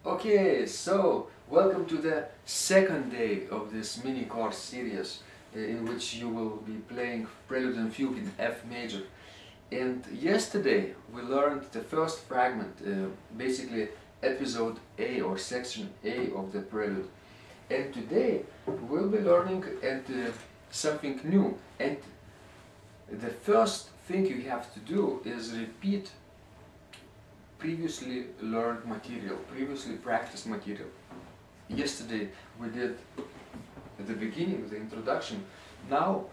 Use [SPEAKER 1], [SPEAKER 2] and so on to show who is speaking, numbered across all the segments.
[SPEAKER 1] Okay, so welcome to the second day of this mini course series in which you will be playing Prelude and Fugue in F major. And yesterday we learned the first fragment, basically episode A or section A of the Prelude. And today we'll be learning something new. And the first thing you have to do is repeat previously learned material, previously practiced material. Yesterday we did at the beginning, the introduction. Now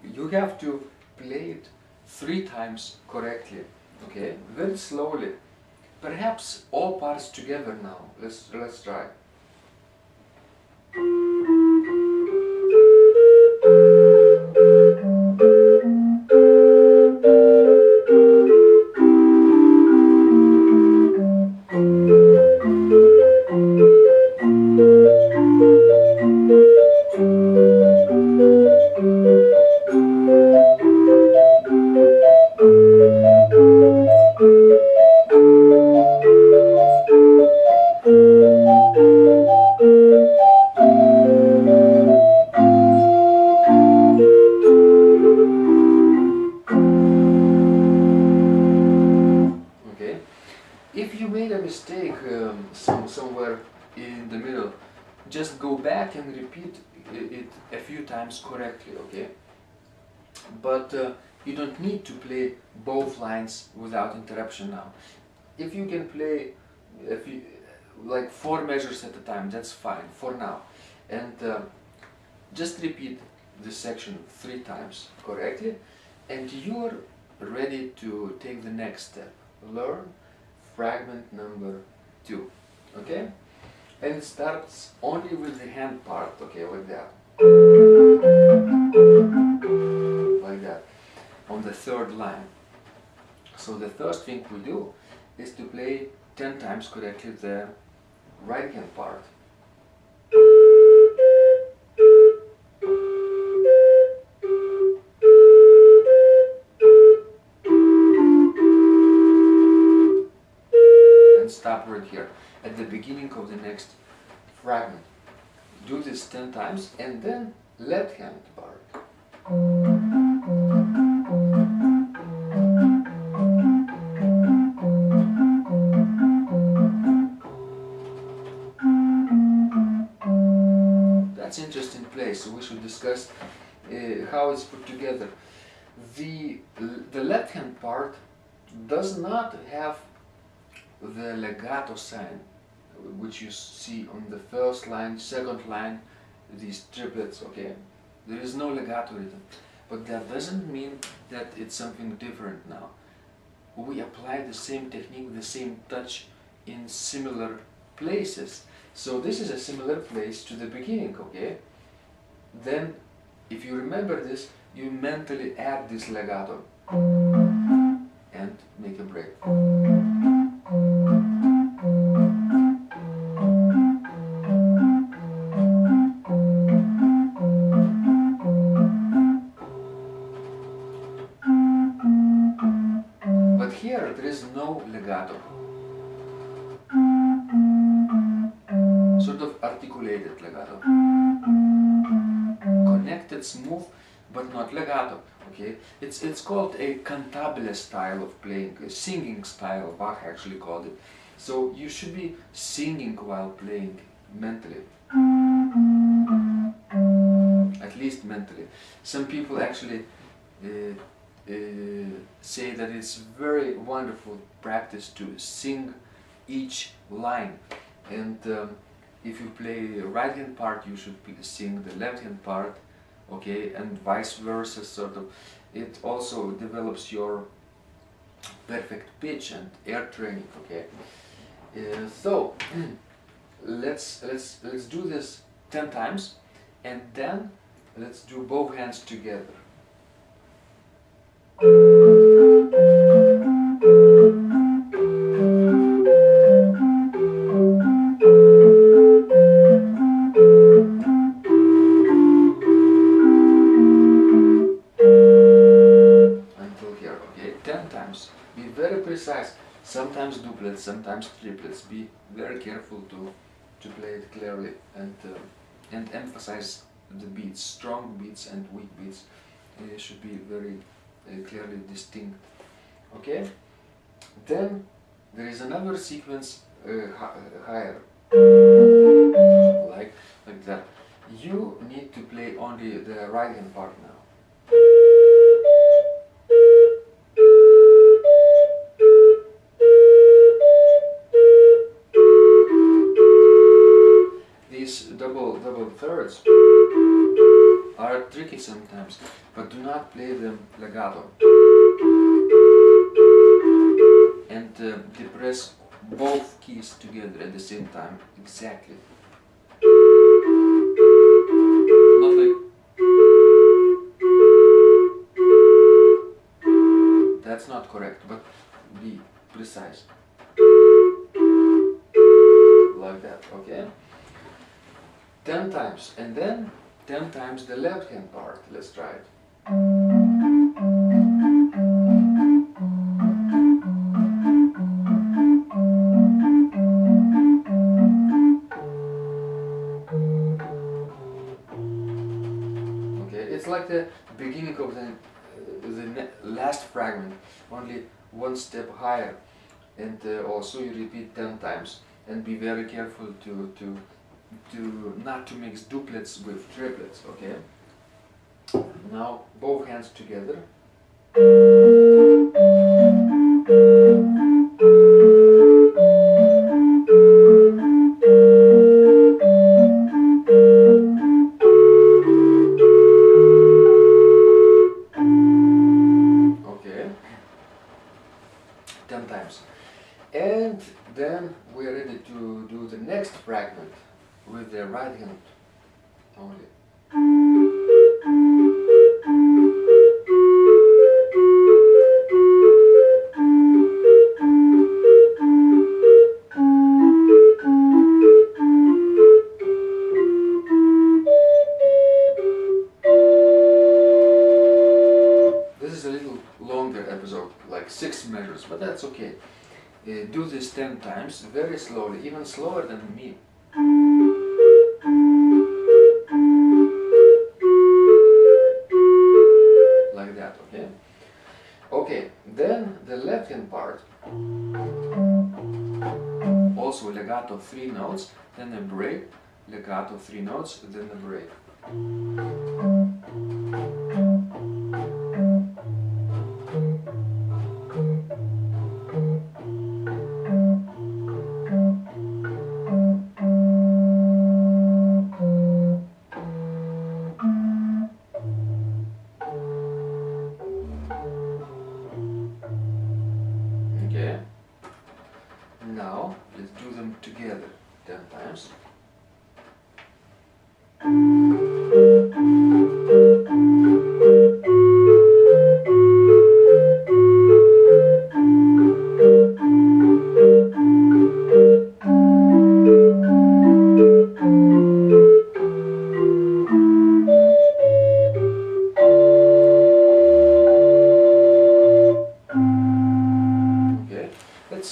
[SPEAKER 1] you have to play it 3 times correctly, okay? Very slowly. Perhaps all parts together now. Let's try. If you made a mistake somewhere in the middle, just go back and repeat it a few times correctly, okay? But you don't need to play both lines without interruption now. If you can play like 4 measures at a time, that's fine for now. And just repeat this section 3 times correctly, and you're ready to take the next step. Learn fragment number 2, okay? And it starts only with the hand part, okay, like that. Like that, on the 3rd line. So the first thing we do is to play 10 times correctly the right hand part. Stop right here at the beginning of the next fragment. Do this 10 times and then left hand part. That's interesting place, so we should discuss how it's put together. The left hand part does not have the legato sign, which you see on the 1st line, 2nd line, these triplets, okay? There is no legato rhythm, but that doesn't mean that it's something different now. We apply the same technique, the same touch in similar places. So this is a similar place to the beginning, okay? Then, if you remember this, you mentally add this legato and make a break. But here there is no legato. Sort of articulated legato. Connected, smooth, but not legato. Okay, it's called a cantabile style of playing, a singing style. Bach actually called it. So you should be singing while playing mentally, at least mentally. Some people actually say that it's very wonderful practice to sing each line, and if you play the right hand part, you should sing the left hand part. Okay, and vice versa, sort of. It also develops your perfect pitch and air training. Okay, so let's do this 10 times, and then let's do both hands together. sometimes triplets. Be very careful to play it clearly and emphasize the beats. Strong beats and weak beats should be very clearly distinct. Okay? Then there is another sequence higher, like that. You need to play only the right hand part now. These double thirds are tricky sometimes, but do not play them legato. And depress both keys together at the same time, exactly. Not like... That's not correct, but be precise. Like that, okay? 10 times, and then 10 times the left hand part. Let's try it. Okay, it's like the beginning of the last fragment, only one step higher, and also you repeat 10 times, and be very careful to not to mix duplets with triplets. Okay, now both hands together. Okay, 10 times, and then we're ready to do the next fragment with the right hand only. This is a little longer episode, like 6 measures, but that's okay. Do this 10 times, very slowly, even slower than me. Like that, okay? Okay, then the left hand part, also legato 3 notes, then a break, legato 3 notes, then a break. Okay, now let's do them together 10 times.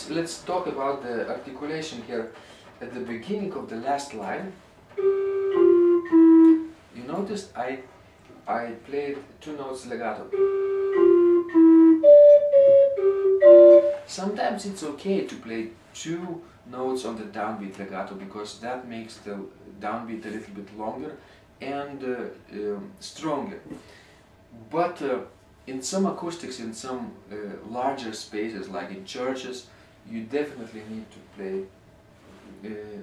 [SPEAKER 1] Let's talk about the articulation here. At the beginning of the last line, you noticed I played 2 notes legato. Sometimes it's okay to play 2 notes on the downbeat legato, because that makes the downbeat a little bit longer and stronger. But in some acoustics, in some larger spaces, like in churches, you definitely need to play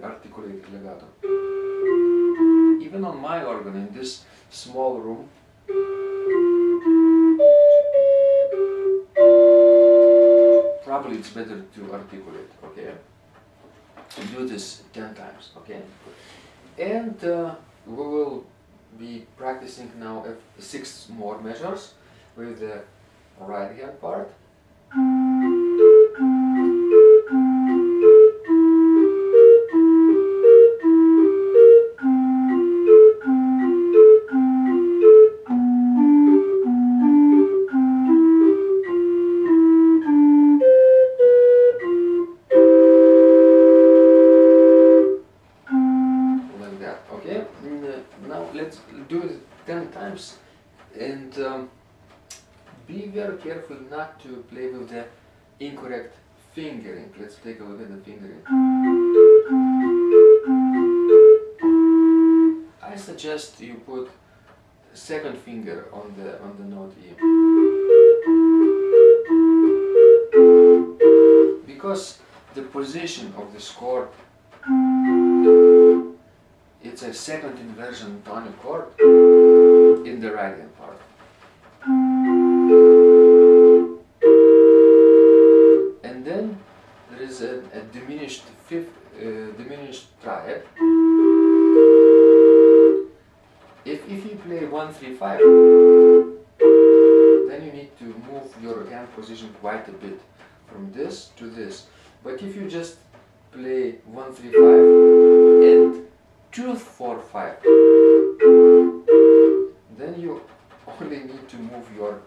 [SPEAKER 1] articulated legato. Even on my organ, in this small room, probably it's better to articulate, okay? Do this 10 times, okay? And we will be practicing now 6 more measures with the right hand part. times, and be very careful not to play with the incorrect fingering. Let's take a look at the fingering. I suggest you put second finger on the note E, because the position of this chord, it's a second inversion tonic chord in the right hand part. And then there is a diminished fifth, diminished triad. If you play 1, 3, 5, then you need to move your hand position quite a bit from this to this. But if you just play 1, 3, 5 and 2, 4, 5, then you only need to move your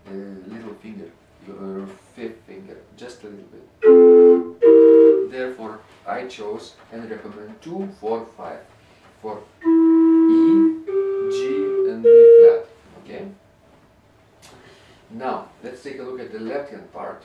[SPEAKER 1] little finger, your fifth finger, just a little bit. Therefore, I chose and recommend 2, 4, 5 for E, G and B flat. Okay? Now, let's take a look at the left hand part.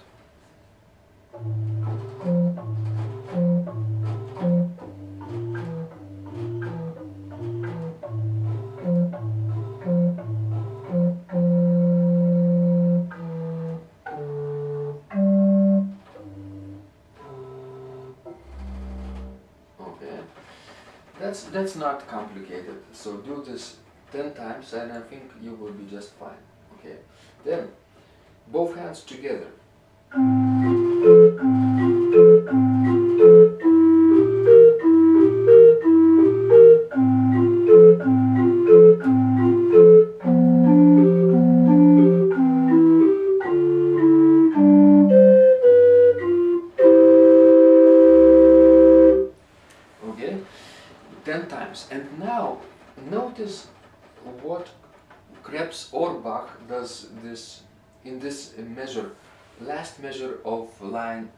[SPEAKER 1] That's not complicated, so do this 10 times and I think you will be just fine. Okay, then both hands together. And now notice what Krebs or Bach does this in this measure, last measure of line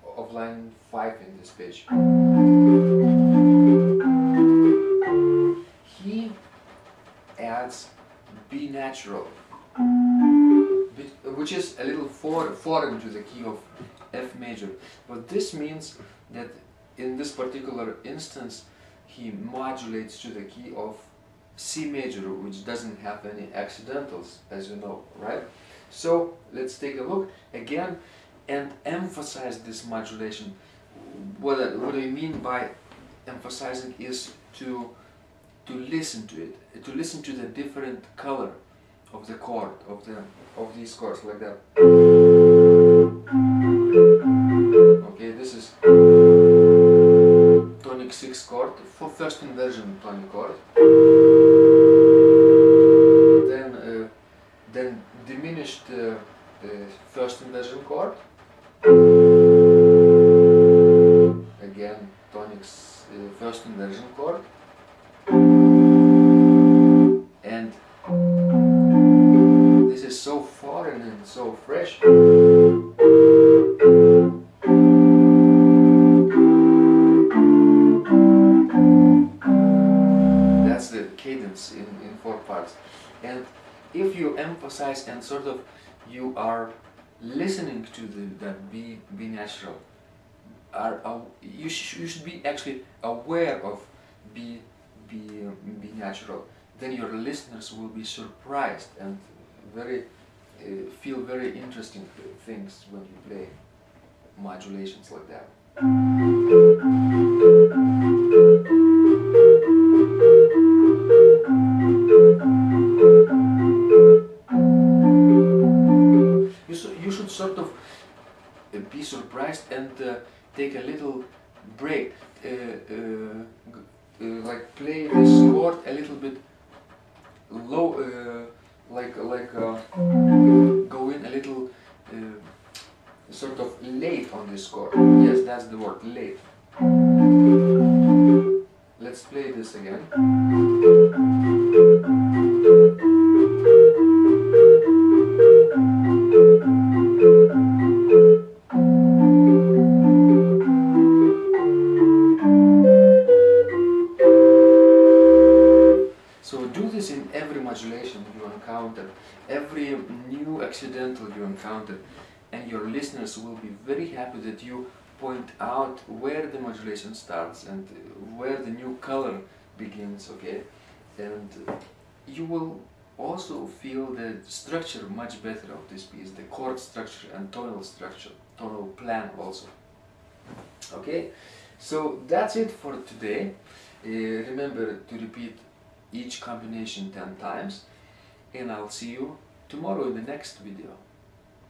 [SPEAKER 1] 5 in this page. He adds B natural, which is a little foreign to the key of F major, but this means that in this particular instance he modulates to the key of C major, which doesn't have any accidentals, as you know, right? So let's take a look again and emphasize this modulation. What I mean by emphasizing is to listen to it, to listen to the different color of the chord, of these chords, like that. Okay, this is tonic 6 chord, for first inversion tonic chord. Then diminished first inversion chord. Again, tonic first inversion chord. And this is so foreign and so fresh. That's the cadence in 4 parts. And if you emphasize and sort of you are listening to that B natural, you should be actually aware of B natural. Then your listeners will be surprised and feel very interesting things when you play modulations like that. You should sort of be surprised and take a little break, like play this chord a little bit low, go in a little sort of late on this chord. Yes, that's the word, late. Let's play this again. So do this in every modulation you encounter, every new accidental you encounter, and your listeners will be very happy that you point out where the modulation starts and where the new color begins, okay? And you will also feel the structure much better of this piece, the chord structure and tonal structure, tonal plan also. Okay, so that's it for today. Remember to repeat each combination 10 times, and I'll see you tomorrow in the next video.